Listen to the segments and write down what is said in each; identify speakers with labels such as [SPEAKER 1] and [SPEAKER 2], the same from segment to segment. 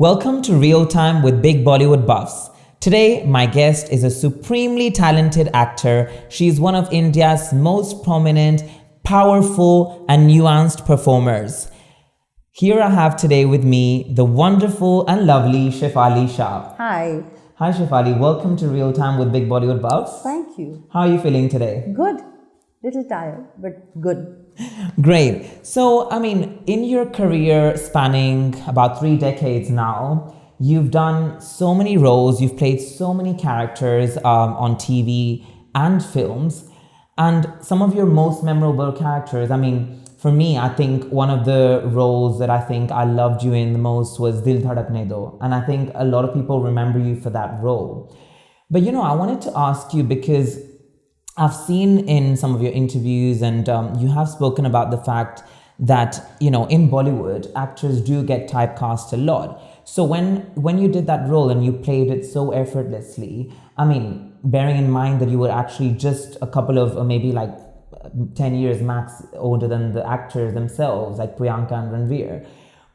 [SPEAKER 1] Welcome to Real Time with Big Bollywood Buffs. Today, my guest is a supremely talented actor. She's one of India's most prominent, powerful, and nuanced performers. Here I have today with me the wonderful and lovely Shefali Shah.
[SPEAKER 2] Hi.
[SPEAKER 1] Hi Shefali, welcome to Real Time with Big Bollywood Buffs.
[SPEAKER 2] Thank you.
[SPEAKER 1] How are you feeling today?
[SPEAKER 2] Good. Little tired, but good.
[SPEAKER 1] Great. So, in your career spanning about 3 decades now, you've done so many roles, you've played so many characters on TV and films, and some of your most memorable characters, for me, I think one of the roles that I loved you in the most was Dil Dhadakne Do, and I think a lot of people remember you for that role. But I wanted to ask you because I've seen in some of your interviews and you have spoken about the fact that, in Bollywood, actors do get typecast a lot. So when you did that role and you played it so effortlessly, bearing in mind that you were actually just a couple of maybe like 10 years max older than the actors themselves, like Priyanka and Ranveer.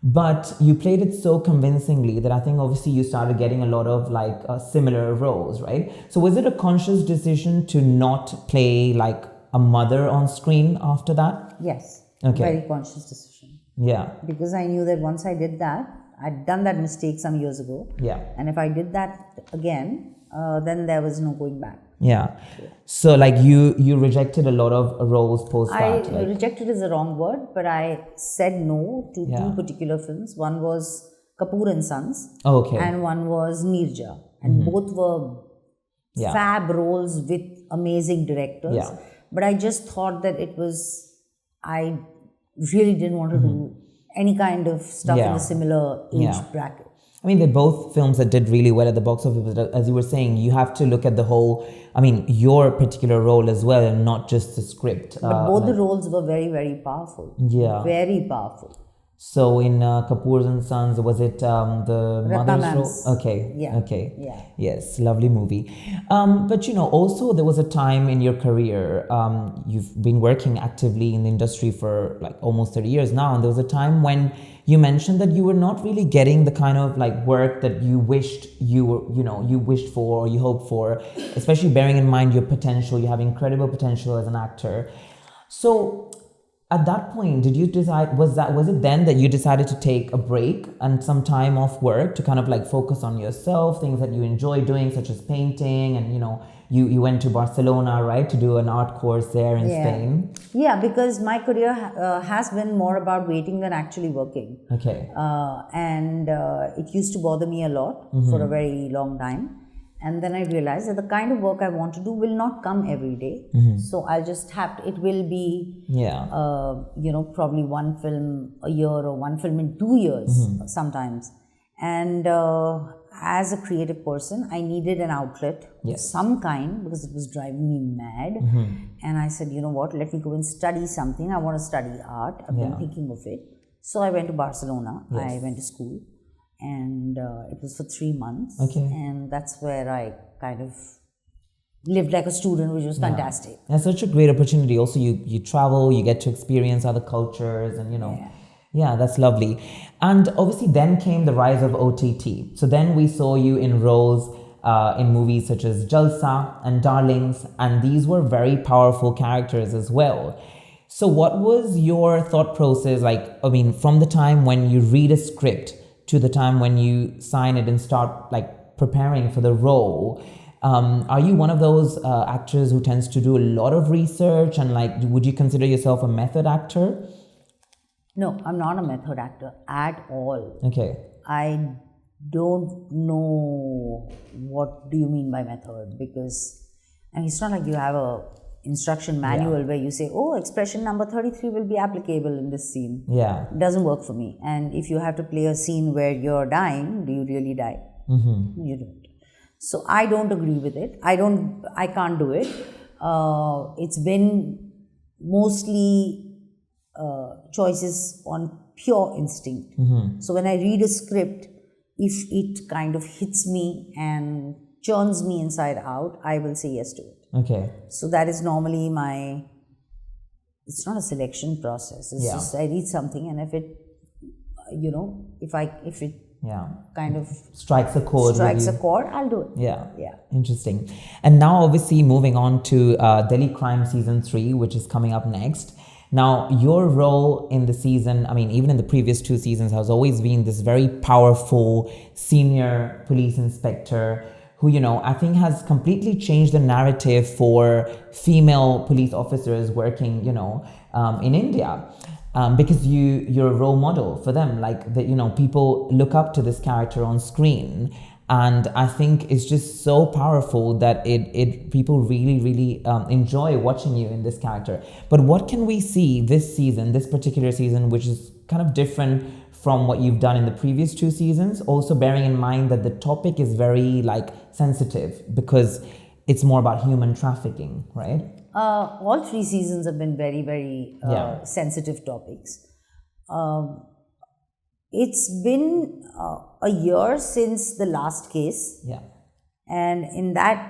[SPEAKER 1] But you played it so convincingly that I think obviously you started getting a lot of similar roles, right? So was it a conscious decision to not play like a mother on screen after that?
[SPEAKER 2] Yes.
[SPEAKER 1] Okay.
[SPEAKER 2] Very conscious decision.
[SPEAKER 1] Yeah.
[SPEAKER 2] Because I knew that once I did that, I'd done that mistake some years ago.
[SPEAKER 1] Yeah.
[SPEAKER 2] And if I did that again, then there was no going back.
[SPEAKER 1] Yeah. So you rejected a lot of roles post that.
[SPEAKER 2] Rejected is the wrong word, but I said no to two particular films. One was Kapoor and Sons.
[SPEAKER 1] Oh, okay.
[SPEAKER 2] And one was Neerja. And both were fab roles with amazing directors.
[SPEAKER 1] Yeah.
[SPEAKER 2] But I just thought that I really didn't want to do any kind of stuff in a similar age bracket.
[SPEAKER 1] They're both films that did really well at the box office. But as you were saying, you have to look at the whole, your particular role as well and not just the script.
[SPEAKER 2] But both the roles were very, very powerful.
[SPEAKER 1] Yeah.
[SPEAKER 2] Very powerful.
[SPEAKER 1] So in Kapoor and Sons, was it the mother's role? Okay.
[SPEAKER 2] Yeah.
[SPEAKER 1] Okay.
[SPEAKER 2] Yeah.
[SPEAKER 1] Yes, lovely movie. But also there was a time in your career, you've been working actively in the industry for like almost 30 years now, and there was a time when you mentioned that you were not really getting the kind of work that you wished you were, you wished for or you hoped for, especially bearing in mind your potential. You have incredible potential as an actor. So at that point, did you decide, was it then that you decided to take a break and some time off work to kind of focus on yourself, things that you enjoy doing, such as painting, and you went to Barcelona, right, to do an art course there in Spain?
[SPEAKER 2] Yeah, because my career has been more about waiting than actually working.
[SPEAKER 1] Okay.
[SPEAKER 2] And it used to bother me a lot for a very long time. And then I realized that the kind of work I want to do will not come every day. So I'll just it will be, probably one film a year or one film in 2 years sometimes. And as a creative person, I needed an outlet of some kind because it was driving me mad. And I said, you know what, let me go and study something. I want to study art. I've been thinking of it. So I went to Barcelona. I went to school. And it was for 3 months.
[SPEAKER 1] Okay.
[SPEAKER 2] And that's where I kind of lived like a student, which was fantastic.
[SPEAKER 1] That's such a great opportunity. Also, you travel, you get to experience other cultures, and that's lovely. And obviously then came the rise of OTT. So then we saw you in roles in movies such as Jalsa and Darlings, and these were very powerful characters as well. So what was your thought process from the time when you read a script to the time when you sign it and start preparing for the role? Are you one of those actors who tends to do a lot of research, and would you consider yourself a method actor?
[SPEAKER 2] No, I'm not a method actor at all.
[SPEAKER 1] Okay.
[SPEAKER 2] I don't know what do you mean by method, because it's not like you have a instruction manual where you say, oh, expression number 33 will be applicable in this scene.
[SPEAKER 1] Yeah.
[SPEAKER 2] It doesn't work for me. And if you have to play a scene where you're dying, do you really die? You don't. So I don't agree with it. I can't do it. It's been mostly choices on pure instinct. So when I read a script, if it kind of hits me and churns me inside out, I will say yes to it.
[SPEAKER 1] Okay.
[SPEAKER 2] So that is normally it's not a selection process. It's just I read something, and if it
[SPEAKER 1] Yeah.
[SPEAKER 2] kind of
[SPEAKER 1] Strikes a chord.
[SPEAKER 2] strikes
[SPEAKER 1] with
[SPEAKER 2] a
[SPEAKER 1] you.
[SPEAKER 2] chord, I'll do it.
[SPEAKER 1] Yeah.
[SPEAKER 2] Yeah.
[SPEAKER 1] Interesting. And now, obviously, moving on to Delhi Crime Season 3, which is coming up next. Now, your role in the season, I mean, even in the previous 2 seasons, has always been this very powerful senior police inspector who, I think has completely changed the narrative for female police officers working, in India. Because you're a role model for them, like that, people look up to this character on screen, and I think it's just so powerful that it people really enjoy watching you in this character. But what can we see this particular season, which is kind of different from what you've done in the previous 2 seasons, also bearing in mind that the topic is very sensitive because it's more about human trafficking, right?
[SPEAKER 2] All 3 seasons have been very, very sensitive topics. It's been a year since the last case.
[SPEAKER 1] Yeah.
[SPEAKER 2] And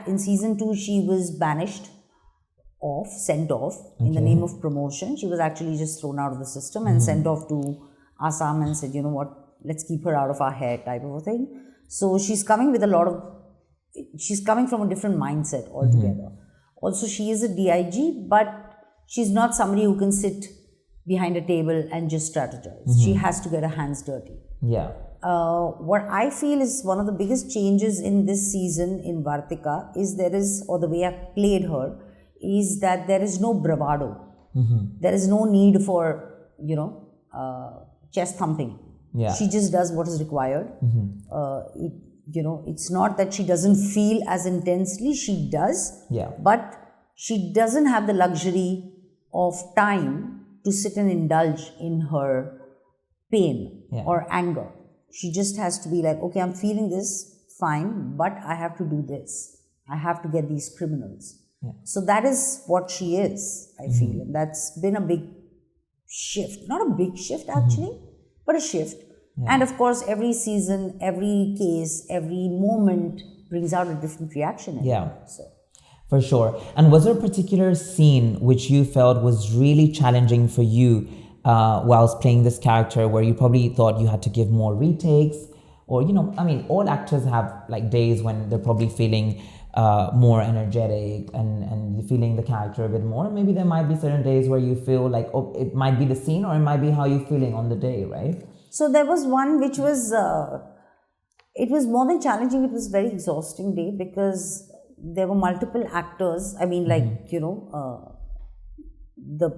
[SPEAKER 2] in season 2, she was sent off in the name of promotion. She was actually just thrown out of the system and sent off to Assam and said, you know what, let's keep her out of our hair type of a thing. So she's coming from a different mindset altogether. Also, she is a DIG, but she's not somebody who can sit behind a table and just strategize. She has to get her hands dirty.
[SPEAKER 1] Yeah.
[SPEAKER 2] What I feel is one of the biggest changes in this season in Vartika or the way I've played her, is that there is no bravado. There is no need for, chest thumping.
[SPEAKER 1] Yeah.
[SPEAKER 2] She just does what is required. It's not that she doesn't feel as intensely, she does.
[SPEAKER 1] Yeah.
[SPEAKER 2] But she doesn't have the luxury of time to sit and indulge in her pain or anger. She just has to be like, okay, I'm feeling this, fine, but I have to do this. I have to get these criminals.
[SPEAKER 1] Yeah.
[SPEAKER 2] So that is what she is, I feel. And that's been a big shift. Not a big shift actually, but a shift. Yeah. And of course, every season, every case, every moment brings out a different reaction. So.
[SPEAKER 1] For sure. And was there a particular scene which you felt was really challenging for you whilst playing this character, where you probably thought you had to give more retakes? Or, all actors have days when they're probably feeling more energetic and feeling the character a bit more. Maybe there might be certain days where you feel like, it might be the scene, or it might be how you're feeling on the day, right?
[SPEAKER 2] So there was one which was, it was more than challenging, it was a very exhausting day because there were multiple actors. I mean, the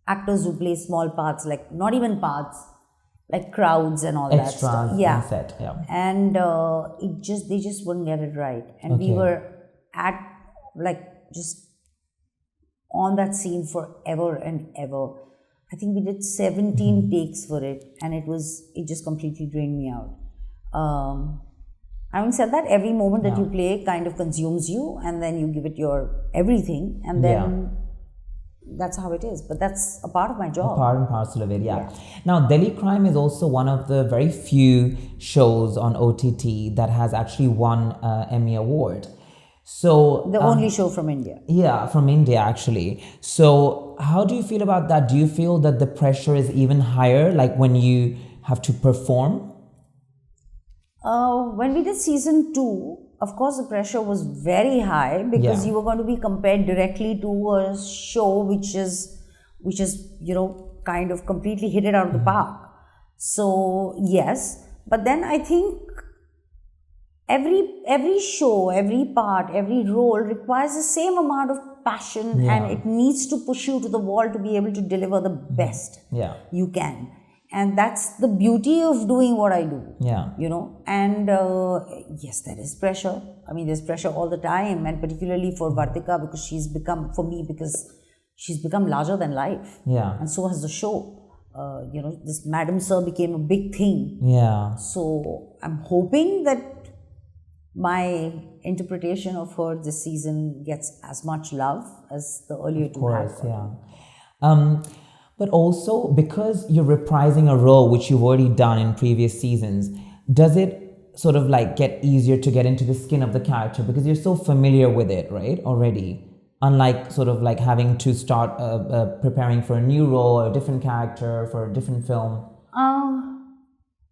[SPEAKER 2] actors who play small parts, not even parts, crowds and all that stuff.
[SPEAKER 1] Yeah. Set, yeah.
[SPEAKER 2] And they just wouldn't get it right. And we were at, just on that scene forever and ever. I think we did 17 takes for it, and it just completely drained me out. Having said that, every moment that you play kind of consumes you, and then you give it your everything, and then that's how it is. But that's a part of my job.
[SPEAKER 1] A part and parcel of it, yeah. Now, Delhi Crime is also one of the very few shows on OTT that has actually won an Emmy Award. So
[SPEAKER 2] the only show from India.
[SPEAKER 1] Yeah, from India actually. So how do you feel about that? Do you feel that the pressure is even higher, when you have to perform?
[SPEAKER 2] When we did season 2, of course the pressure was very high because you were going to be compared directly to a show which is kind of completely hit it out of the park. So yes, but then I think every show, every part, every role requires the same amount of passion, and it needs to push you to the wall to be able to deliver the best you can. And that's the beauty of doing what I do.
[SPEAKER 1] Yeah.
[SPEAKER 2] And yes, there is pressure. I mean, there's pressure all the time, and particularly for Vartika because she's become larger than life.
[SPEAKER 1] Yeah.
[SPEAKER 2] And so has the show. This Madam Sir became a big thing.
[SPEAKER 1] Yeah.
[SPEAKER 2] So I'm hoping that my interpretation of her this season gets as much love as the earlier two had.
[SPEAKER 1] Of course, yeah. But also, because you're reprising a role which you've already done in previous seasons, does it sort of get easier to get into the skin of the character because you're so familiar with it, right, already? Unlike sort of having to start preparing for a new role or a different character for a different film.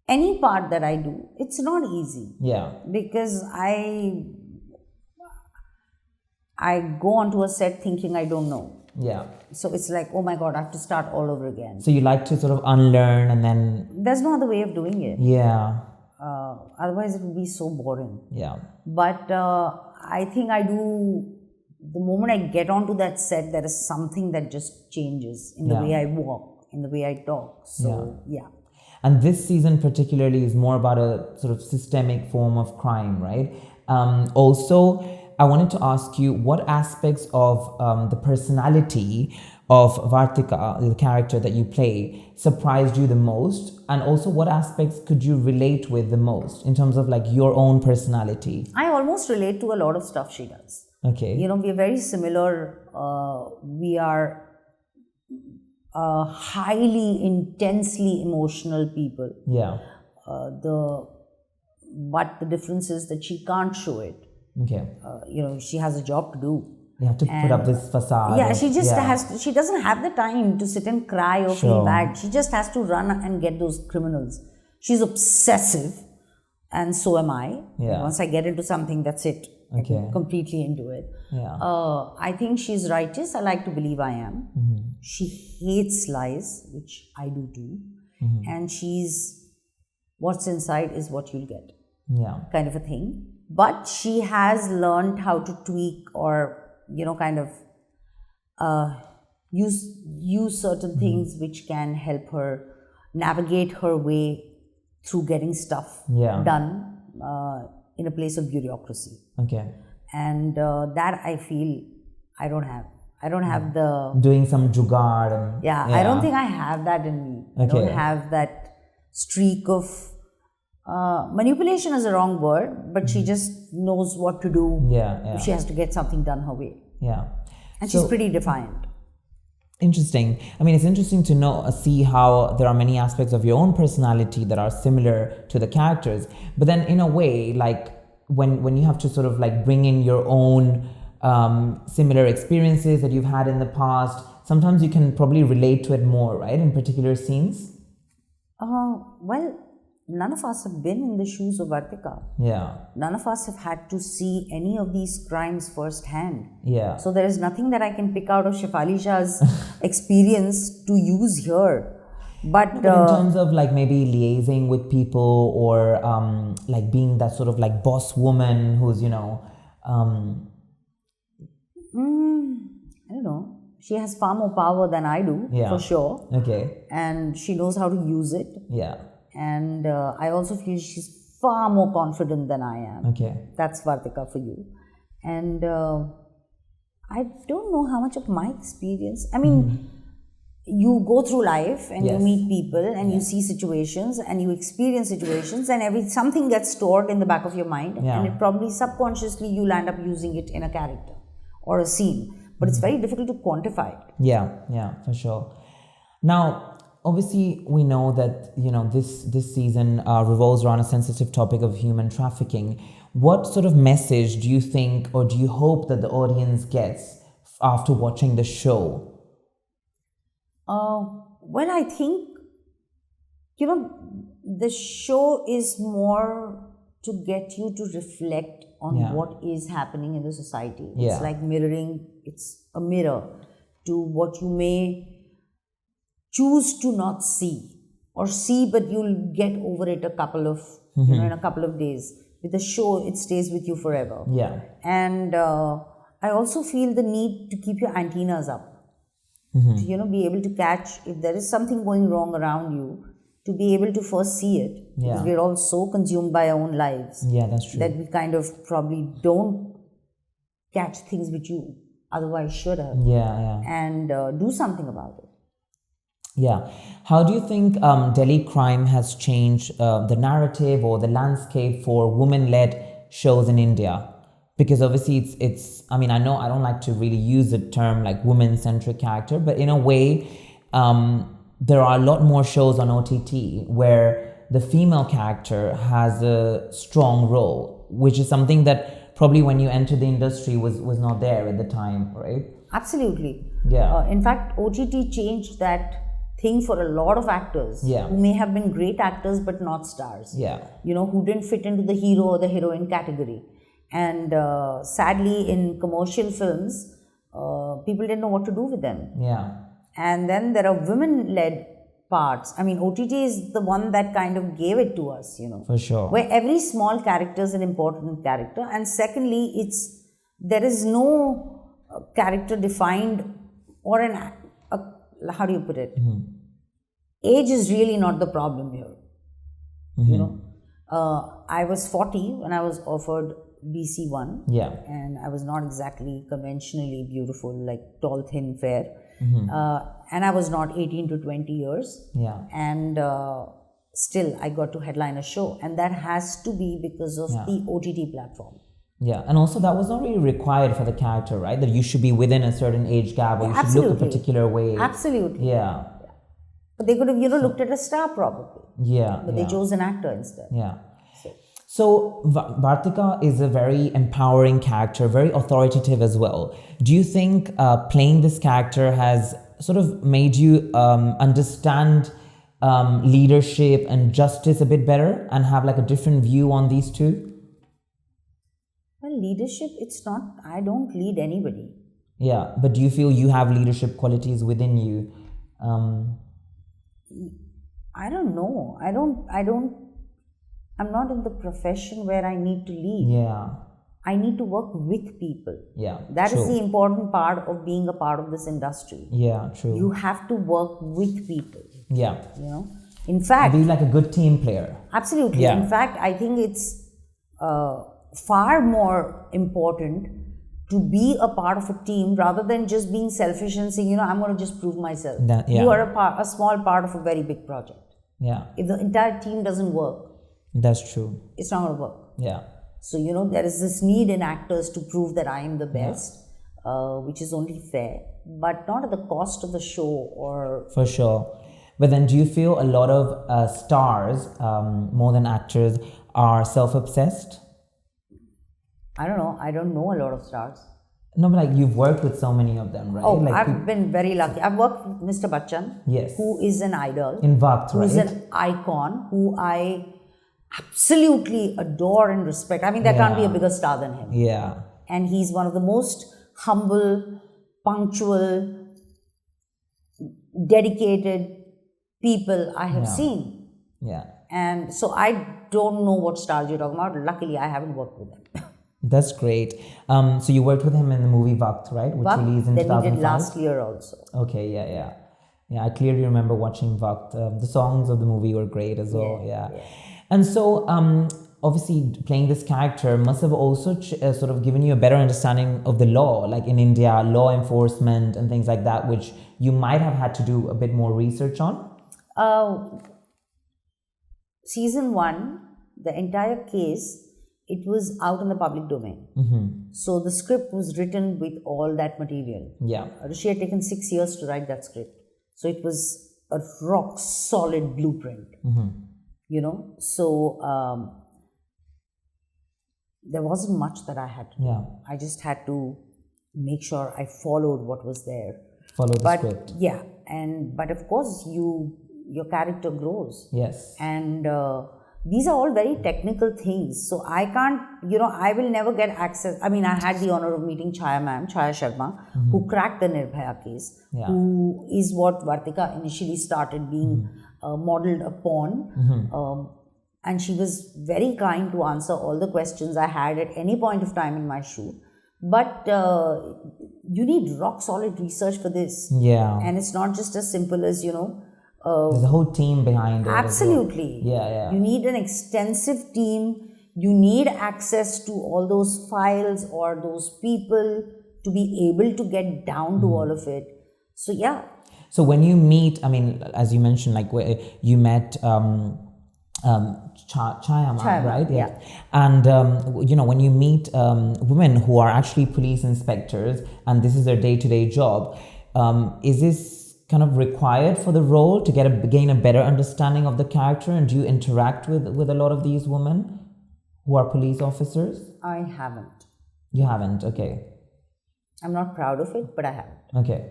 [SPEAKER 2] any part that I do, it's not easy.
[SPEAKER 1] Yeah.
[SPEAKER 2] Because I go onto a set thinking I don't know.
[SPEAKER 1] Yeah.
[SPEAKER 2] So it's like, oh my God, I have to start all over again.
[SPEAKER 1] So you like to sort of unlearn and then...
[SPEAKER 2] There's no other way of doing it.
[SPEAKER 1] Yeah.
[SPEAKER 2] Otherwise it would be so boring.
[SPEAKER 1] Yeah.
[SPEAKER 2] But I think I do, the moment I get onto that set, there is something that just changes in the way I walk, in the way I talk. So, yeah.
[SPEAKER 1] And this season particularly is more about a sort of systemic form of crime, right? Also, I wanted to ask you what aspects of the personality of Vartika, the character that you play, surprised you the most? And also what aspects could you relate with the most in terms of like your own personality?
[SPEAKER 2] I almost relate to a lot of stuff she does.
[SPEAKER 1] Okay.
[SPEAKER 2] You know, we are very similar. We are highly, intensely emotional people.
[SPEAKER 1] Yeah.
[SPEAKER 2] But the difference is that she can't show it.
[SPEAKER 1] Okay.
[SPEAKER 2] You know, she has a job to do.
[SPEAKER 1] You have to put up this facade.
[SPEAKER 2] Yeah, she just has. She doesn't have the time to sit and cry or feel bad. She just has to run and get those criminals. She's obsessive, and so am I.
[SPEAKER 1] Yeah.
[SPEAKER 2] Once I get into something, that's it.
[SPEAKER 1] Okay.
[SPEAKER 2] I'm completely into it.
[SPEAKER 1] Yeah.
[SPEAKER 2] I think she's righteous. I like to believe I am.
[SPEAKER 1] Mm-hmm.
[SPEAKER 2] She hates lies, which I do too. Mm-hmm. And she's, what's inside is what you'll get.
[SPEAKER 1] Yeah.
[SPEAKER 2] Kind of a thing. But she has learned how to tweak or, you know, kind of use certain things which can help her navigate her way through getting stuff done in a place of bureaucracy.
[SPEAKER 1] Okay.
[SPEAKER 2] And that I feel I don't have. I don't have the...
[SPEAKER 1] Doing some jugaad. And,
[SPEAKER 2] I don't think I have that in me. I don't have that streak of... manipulation is a wrong word, but she just knows what to do if she has to get something done her way.
[SPEAKER 1] Yeah.
[SPEAKER 2] And she's pretty defiant.
[SPEAKER 1] Interesting. I mean, it's interesting to see how there are many aspects of your own personality that are similar to the characters. But then in a way, like when you have to sort of like bring in your own similar experiences that you've had in the past, sometimes you can probably relate to it more, right? In particular scenes?
[SPEAKER 2] Well, none of us have been in the shoes of Vartika.
[SPEAKER 1] Yeah.
[SPEAKER 2] None of us have had to see any of these crimes firsthand.
[SPEAKER 1] Yeah.
[SPEAKER 2] So there is nothing that I can pick out of Shefali Shah's experience to use here. But
[SPEAKER 1] in terms of like maybe liaising with people or like being that sort of like boss woman who's, you know...
[SPEAKER 2] I don't know. She has far more power than I do, for sure.
[SPEAKER 1] Okay.
[SPEAKER 2] And she knows how to use it.
[SPEAKER 1] Yeah.
[SPEAKER 2] And I also feel she's far more confident than I am.
[SPEAKER 1] Okay.
[SPEAKER 2] That's Vartika for you. And I don't know how much of my experience... I mean, you go through life and you meet people and you see situations and you experience situations and something gets stored in the back of your mind and it probably subconsciously you'll end up using it in a character or a scene. But it's very difficult to quantify it.
[SPEAKER 1] Yeah, for sure. Now, obviously, we know that, you know, this season revolves around a sensitive topic of human trafficking. What sort of message do you think or do you hope that the audience gets after watching the show?
[SPEAKER 2] Well, I think, you know, the show is more to get you to reflect on what is happening in the society. It's like mirroring, it's a mirror to what you may choose to not see or see, but you'll get over it a couple of, you know, in a couple of days. With the show, it stays with you forever.
[SPEAKER 1] Yeah.
[SPEAKER 2] And I also feel the need to keep your antennas up. To, you know, be able to catch if there is something going wrong around you, to be able to first see it. Because we're all so consumed by our own lives.
[SPEAKER 1] Yeah, that's true.
[SPEAKER 2] That we kind of probably don't catch things which you otherwise should have.
[SPEAKER 1] Yeah.
[SPEAKER 2] And do something about it.
[SPEAKER 1] Yeah. How do you think Delhi crime has changed the narrative or the landscape for women-led shows in India? Because obviously it's I mean, I know I don't like to really use the term like women-centric character, but in a way, there are a lot more shows on OTT where the female character has a strong role, which is something that probably when you entered the industry was not there at the time, right?
[SPEAKER 2] Absolutely.
[SPEAKER 1] Yeah.
[SPEAKER 2] In fact, OTT changed that thing for a lot of actors
[SPEAKER 1] Yeah.
[SPEAKER 2] who may have been great actors but not stars.
[SPEAKER 1] Yeah.
[SPEAKER 2] Who didn't fit into the hero or the heroine category. And sadly, in commercial films, people didn't know what to do with them.
[SPEAKER 1] Yeah.
[SPEAKER 2] And then there are women-led parts. I mean, OTT is the one that kind of gave it to us,
[SPEAKER 1] For sure.
[SPEAKER 2] where every small character is an important character. And secondly, there is no character defined or how do you put it? Age is really not the problem here. I was 40 when I was offered BC1.
[SPEAKER 1] Yeah.
[SPEAKER 2] And I was not exactly conventionally beautiful, like tall, thin, fair. And I was not 18 to 20 years.
[SPEAKER 1] Yeah.
[SPEAKER 2] And still, I got to headline a show. And that has to be because of the OTT platform.
[SPEAKER 1] Yeah, and also that was not really required for the character, right? That you should be within a certain age gap, or you should look a particular way.
[SPEAKER 2] Absolutely.
[SPEAKER 1] Yeah.
[SPEAKER 2] But they could have, looked at a star probably.
[SPEAKER 1] Yeah.
[SPEAKER 2] But they chose an actor instead.
[SPEAKER 1] Yeah. So Vartika is a very empowering character, very authoritative as well. Do you think playing this character has sort of made you understand leadership and justice a bit better and have like a different view on these two?
[SPEAKER 2] Well, leadership, I don't lead anybody.
[SPEAKER 1] Yeah, but do you feel you have leadership qualities within you?
[SPEAKER 2] I don't know. I'm not in the profession where I need to lead.
[SPEAKER 1] Yeah.
[SPEAKER 2] I need to work with people.
[SPEAKER 1] Yeah.
[SPEAKER 2] That is the important part of being a part of this industry.
[SPEAKER 1] Yeah, true.
[SPEAKER 2] You have to work with people.
[SPEAKER 1] Yeah.
[SPEAKER 2] In fact,
[SPEAKER 1] be like a good team player.
[SPEAKER 2] Absolutely.
[SPEAKER 1] Yeah.
[SPEAKER 2] In fact, I think it's far more important to be a part of a team rather than just being selfish and saying, I'm going to just prove myself. You are a small part of a very big project.
[SPEAKER 1] Yeah.
[SPEAKER 2] If the entire team doesn't work,
[SPEAKER 1] that's true.
[SPEAKER 2] It's not going to work.
[SPEAKER 1] Yeah.
[SPEAKER 2] So, there is this need in actors to prove that I am the best, which is only fair, but not at the cost of the show or...
[SPEAKER 1] For sure. But then do you feel a lot of stars, more than actors, are self-obsessed?
[SPEAKER 2] I don't know. I don't know a lot of stars.
[SPEAKER 1] No, but like you've worked with so many of them, right?
[SPEAKER 2] Oh,
[SPEAKER 1] like
[SPEAKER 2] I've been very lucky. I've worked with Mr. Bachchan,
[SPEAKER 1] yes,
[SPEAKER 2] who is an idol.
[SPEAKER 1] In Vakt,
[SPEAKER 2] who is an icon, who I absolutely adore and respect. I mean, there can't be a bigger star than him.
[SPEAKER 1] Yeah.
[SPEAKER 2] And he's one of the most humble, punctual, dedicated people I have seen.
[SPEAKER 1] Yeah.
[SPEAKER 2] And so I don't know what stars you're talking about. Luckily, I haven't worked with them.
[SPEAKER 1] That's great. So you worked with him in the movie Vakt, right? Which released in 2005.
[SPEAKER 2] Then we did last year also.
[SPEAKER 1] Okay, yeah. I clearly remember watching Vakt. The songs of the movie were great as well. Yeah. And so, obviously, playing this character must have also sort of given you a better understanding of the law, like in India, law enforcement and things like that, which you might have had to do a bit more research on.
[SPEAKER 2] Season 1, the entire case, it was out in the public domain. So the script was written with all that material.
[SPEAKER 1] Yeah.
[SPEAKER 2] Rishi had taken 6 years to write that script. So it was a rock solid blueprint. So there wasn't much that I had to do.
[SPEAKER 1] Yeah.
[SPEAKER 2] I just had to make sure I followed what was there.
[SPEAKER 1] Follow the script.
[SPEAKER 2] Yeah. But of course, your character grows.
[SPEAKER 1] Yes.
[SPEAKER 2] And these are all very technical things. So I can't, I will never get access. I mean, I had the honor of meeting Chaya Sharma, who cracked the Nirbhaya case, who is what Vartika initially started being modeled upon. And she was very kind to answer all the questions I had at any point of time in my shoot. But you need rock solid research for this.
[SPEAKER 1] Yeah.
[SPEAKER 2] And it's not just as simple as,
[SPEAKER 1] there's a whole team behind it.
[SPEAKER 2] Absolutely.
[SPEAKER 1] Yeah.
[SPEAKER 2] You need an extensive team. You need access to all those files or those people to be able to get down to all of it. So, yeah.
[SPEAKER 1] So when you meet, I mean, as you mentioned, like you met Chayama, right?
[SPEAKER 2] Yeah.
[SPEAKER 1] And, when you meet women who are actually police inspectors and this is their day-to-day job, is this kind of required for the role to gain a better understanding of the character? And do you interact with a lot of these women who are police officers?
[SPEAKER 2] I haven't.
[SPEAKER 1] You haven't? Okay.
[SPEAKER 2] I'm not proud of it, but I haven't.
[SPEAKER 1] Okay.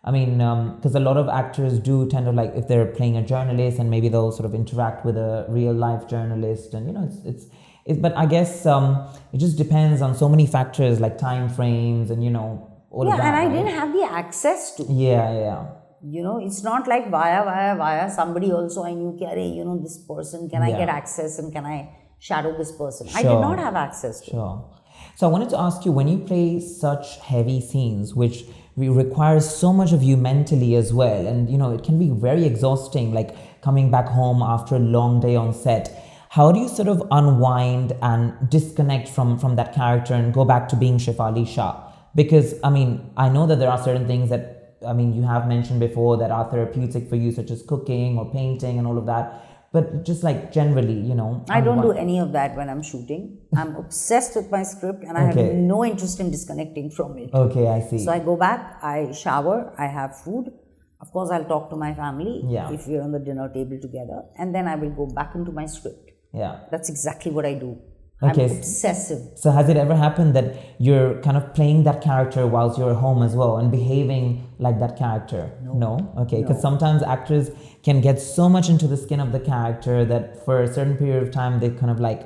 [SPEAKER 1] I mean, because a lot of actors do tend to like, if they're playing a journalist and maybe they'll sort of interact with a real life journalist, and but I guess it just depends on so many factors like time frames and all of that.
[SPEAKER 2] And I
[SPEAKER 1] right?
[SPEAKER 2] didn't have the access to.
[SPEAKER 1] Yeah.
[SPEAKER 2] It's not like via somebody also I knew, this person, can I get access and can I shadow this person?
[SPEAKER 1] Sure.
[SPEAKER 2] I did not have access to.
[SPEAKER 1] Sure. So I wanted to ask you, when you play such heavy scenes, which requires so much of you mentally as well, and it can be very exhausting, like coming back home after a long day on set, how do you sort of unwind and disconnect from that character and go back to being Shefali Shah? Because, I mean, I know that there are certain things that, I mean, you have mentioned before that are therapeutic for you, such as cooking or painting and all of that. But just like generally,
[SPEAKER 2] I don't do any of that when I'm shooting. I'm obsessed with my script and I have no interest in disconnecting from it.
[SPEAKER 1] Okay, I see.
[SPEAKER 2] So I go back, I shower, I have food. Of course, I'll talk to my family if we're on the dinner table together. And then I will go back into my script.
[SPEAKER 1] Yeah.
[SPEAKER 2] That's exactly what I do.
[SPEAKER 1] Okay.
[SPEAKER 2] I'm obsessive.
[SPEAKER 1] So has it ever happened that you're kind of playing that character whilst you're home as well and behaving like that character? No? Okay, because sometimes actors can get so much into the skin of the character that for a certain period of time they kind of like,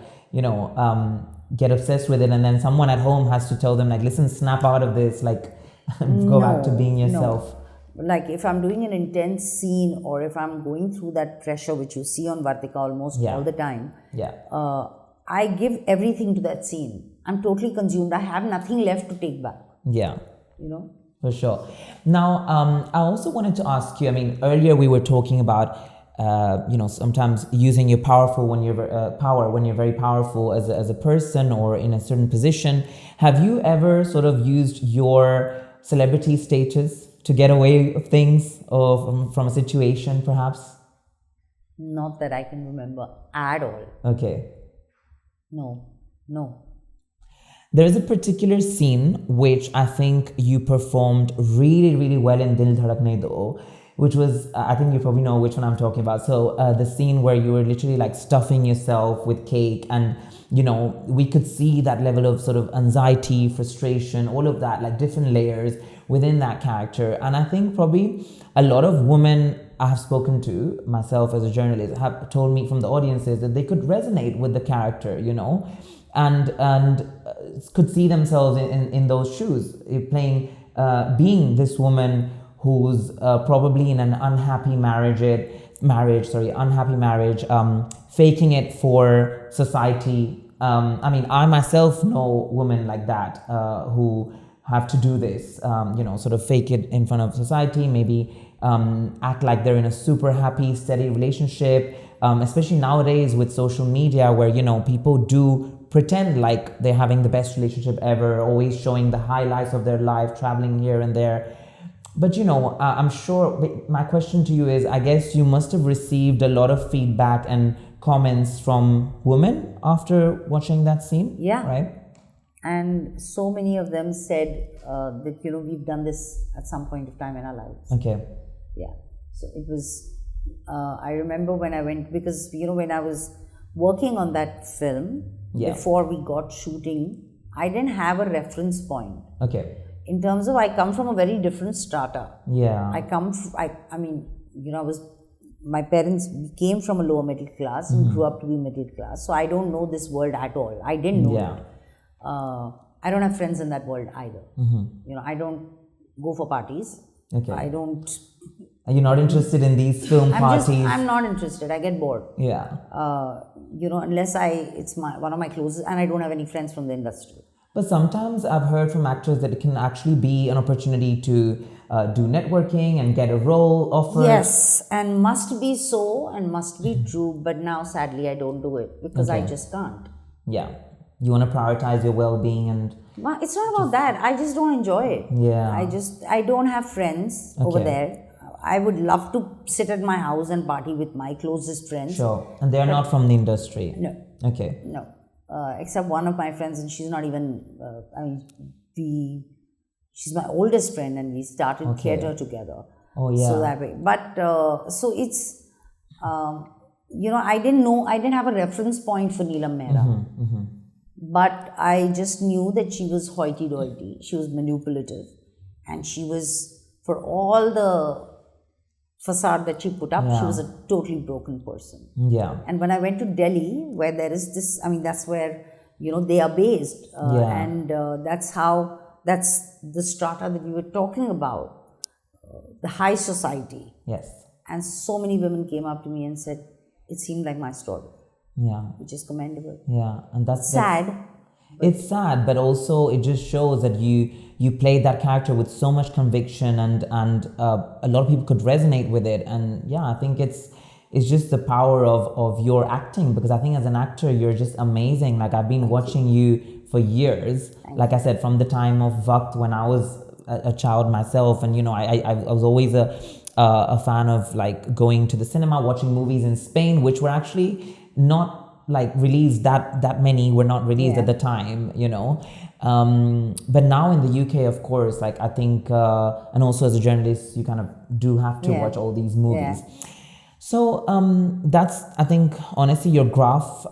[SPEAKER 1] get obsessed with it, and then someone at home has to tell them like, listen, snap out of this, like go back to being yourself.
[SPEAKER 2] Like if I'm doing an intense scene or if I'm going through that pressure, which you see on Vartika almost all the time, I give everything to that scene. I'm totally consumed. I have nothing left to take back.
[SPEAKER 1] Yeah. For sure. Now, I also wanted to ask you, I mean, earlier we were talking about, sometimes using your power when you're very powerful as a person or in a certain position. Have you ever sort of used your celebrity status to get away with things or from a situation, perhaps?
[SPEAKER 2] Not that I can remember at all.
[SPEAKER 1] Okay.
[SPEAKER 2] No.
[SPEAKER 1] There is a particular scene which I think you performed really, really well in Dil Dhadakne Do, which was, I think you probably know which one I'm talking about. So the scene where you were literally like stuffing yourself with cake, and we could see that level of sort of anxiety, frustration, all of that, like different layers within that character. And I think probably a lot of women I have spoken to, myself as a journalist, have told me from the audiences that they could resonate with the character, and could see themselves in those shoes, being this woman who's probably in an unhappy marriage, faking it for society. I mean, I myself know women like that who have to do this, sort of fake it in front of society, maybe act like they're in a super happy, steady relationship, especially nowadays with social media where, people do pretend like they're having the best relationship ever, always showing the highlights of their life, traveling here and there. But, I'm sure my question to you is, I guess you must have received a lot of feedback and comments from women after watching that scene.
[SPEAKER 2] Yeah.
[SPEAKER 1] Right?
[SPEAKER 2] And so many of them said that, we've done this at some point of time in our lives.
[SPEAKER 1] Okay.
[SPEAKER 2] Yeah. So it was, I remember when I went, because, when I was working on that film, before we got shooting, I didn't have a reference point.
[SPEAKER 1] Okay.
[SPEAKER 2] In terms of, I come from a very different strata.
[SPEAKER 1] Yeah.
[SPEAKER 2] My parents came from a lower middle class and grew up to be middle class. So I don't know this world at all. I didn't know it. I don't have friends in that world either. I don't go for parties.
[SPEAKER 1] Okay.
[SPEAKER 2] I don't.
[SPEAKER 1] Are you not interested in these film parties?
[SPEAKER 2] I'm not interested. I get bored.
[SPEAKER 1] Yeah.
[SPEAKER 2] Unless it's one of my closest, and I don't have any friends from the industry.
[SPEAKER 1] But sometimes I've heard from actors that it can actually be an opportunity to do networking and get a role offered.
[SPEAKER 2] Yes, and must be so and must be true. But now, sadly, I don't do it because I just can't.
[SPEAKER 1] Yeah. You want to prioritize your well-being and...
[SPEAKER 2] It's not about that. I just don't enjoy it.
[SPEAKER 1] Yeah.
[SPEAKER 2] I don't have friends over there. I would love to sit at my house and party with my closest friends.
[SPEAKER 1] Sure. And they're not from the industry?
[SPEAKER 2] No.
[SPEAKER 1] Okay.
[SPEAKER 2] No. Except one of my friends, and she's not even, she's my oldest friend, and we started theatre together.
[SPEAKER 1] Oh, yeah.
[SPEAKER 2] So that way. But, so it's, I didn't have a reference point for Neelam Mehra. But I just knew that she was hoity-toity, she was manipulative, and she was for all the facade that she put up, she was a totally broken person.
[SPEAKER 1] Yeah.
[SPEAKER 2] And when I went to Delhi, where there is this, I mean, that's where, they are based. And that's the strata that we were talking about, the high society.
[SPEAKER 1] Yes.
[SPEAKER 2] And so many women came up to me and said, it seemed like my story.
[SPEAKER 1] Yeah.
[SPEAKER 2] Which is commendable.
[SPEAKER 1] Yeah. And that's
[SPEAKER 2] sad.
[SPEAKER 1] It's sad, but also it just shows that you played that character with so much conviction, and a lot of people could resonate with it. And yeah, I think it's just the power of your acting, because I think as an actor you're just amazing. Like, I've been watching you for years. Like I said, from the time of Vakt, when I was a child myself, and I was always a fan of like going to the cinema, watching movies in Spain, which were actually not like released, that many were not released at the time, but now in the UK, of course, like I think and also as a journalist, you kind of do have to watch all these movies. So that's, I think, honestly, your graph,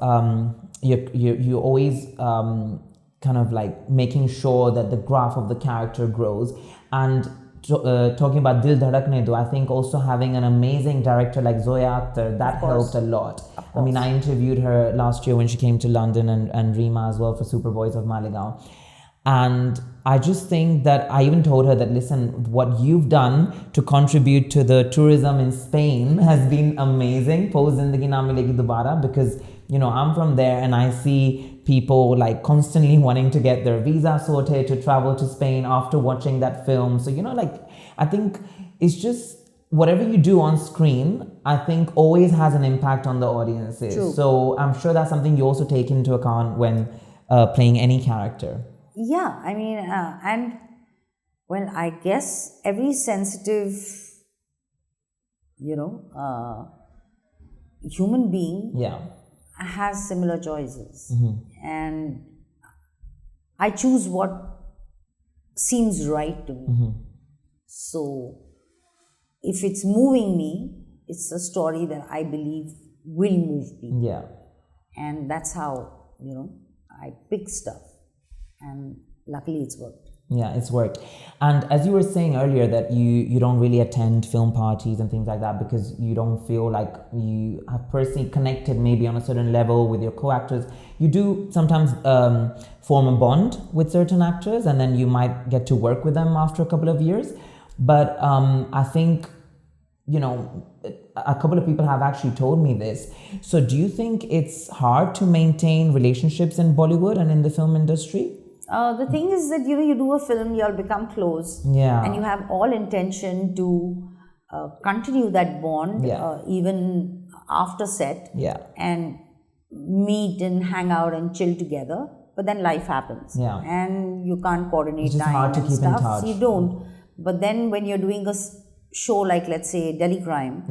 [SPEAKER 1] you always kind of like making sure that the graph of the character grows. And talking about Dil Dhadakne Do, I think also having an amazing director like Zoya Akhtar, that helped a lot. I mean, I interviewed her last year when she came to London, and Reema as well for Super Boys of Maligaon. And I just think that I even told her that, listen, what you've done to contribute to the tourism in Spain has been amazing. Post Zindagi Na Milegi Dobara, because, I'm from there and I see people like constantly wanting to get their visa sorted to travel to Spain after watching that film. So, I think it's just whatever you do on screen, I think always has an impact on the audiences.
[SPEAKER 2] True.
[SPEAKER 1] So I'm sure that's something you also take into account when playing any character.
[SPEAKER 2] Yeah, I mean, and well, I guess every sensitive, human being has similar choices. And I choose what seems right to me. So if it's moving me, it's a story that I believe will move people.
[SPEAKER 1] Yeah.
[SPEAKER 2] And that's how, I pick stuff. And luckily it's worked.
[SPEAKER 1] Yeah, it's worked. And as you were saying earlier that you don't really attend film parties and things like that because you don't feel like you have personally connected maybe on a certain level with your co-actors. You do sometimes form a bond with certain actors, and then you might get to work with them after a couple of years. But I think, a couple of people have actually told me this. So do you think it's hard to maintain relationships in Bollywood and in the film industry?
[SPEAKER 2] The thing is that, you do a film, you'll become close.
[SPEAKER 1] Yeah.
[SPEAKER 2] And you have all intention to continue that bond, even after set.
[SPEAKER 1] Yeah.
[SPEAKER 2] And meet and hang out and chill together. But then life happens.
[SPEAKER 1] Yeah.
[SPEAKER 2] And you can't coordinate
[SPEAKER 1] It's
[SPEAKER 2] time
[SPEAKER 1] hard to
[SPEAKER 2] and
[SPEAKER 1] keep
[SPEAKER 2] stuff.
[SPEAKER 1] in touch.
[SPEAKER 2] You don't. But then when you're doing a show like, let's say, Delhi Crime,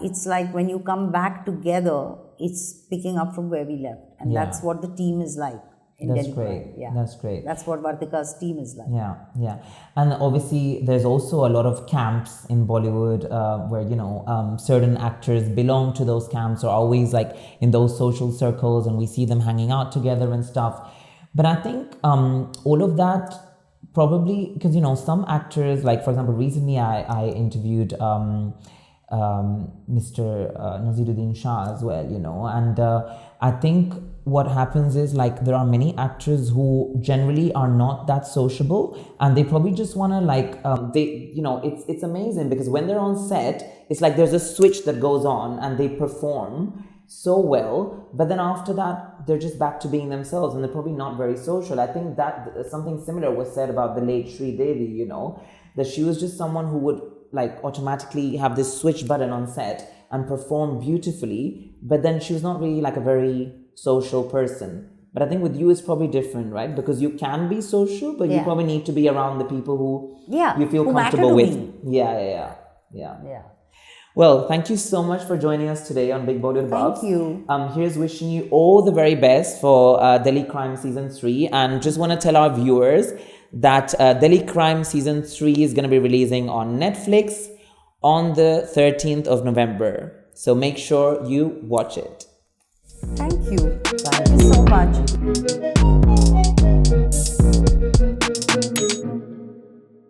[SPEAKER 2] it's like when you come back together, it's picking up from where we left. And that's what the team is like.
[SPEAKER 1] That's great. Yeah. That's great.
[SPEAKER 2] That's what Vartika's team is like.
[SPEAKER 1] Yeah. And obviously, there's also a lot of camps in Bollywood where, certain actors belong to those camps or always like in those social circles, and we see them hanging out together and stuff. But I think all of that probably, because, some actors, like, for example, recently I interviewed Mr. Naziruddin Shah as well, and I think what happens is, like, there are many actors who generally are not that sociable, and they probably just want to, like, it's amazing because when they're on set, it's like there's a switch that goes on and they perform so well, but then after that they're just back to being themselves and they're probably not very social. I think that something similar was said about the late Sri Devi, that she was just someone who would like automatically have this switch button on set and perform beautifully, but then she was not really like a very social person. But I think with you it's probably different, right? Because you can be social, but you probably need to be around the people who you feel comfortable with. Yeah. Well, thank you so much for joining us today on Big Bollywood Bobs.
[SPEAKER 2] Thank you.
[SPEAKER 1] Here's wishing you all the very best for Delhi Crime Season 3. And just want to tell our viewers that Delhi Crime Season 3 is going to be releasing on Netflix on the 13th of November. So make sure you watch it.
[SPEAKER 2] Thank you. Thank you so much.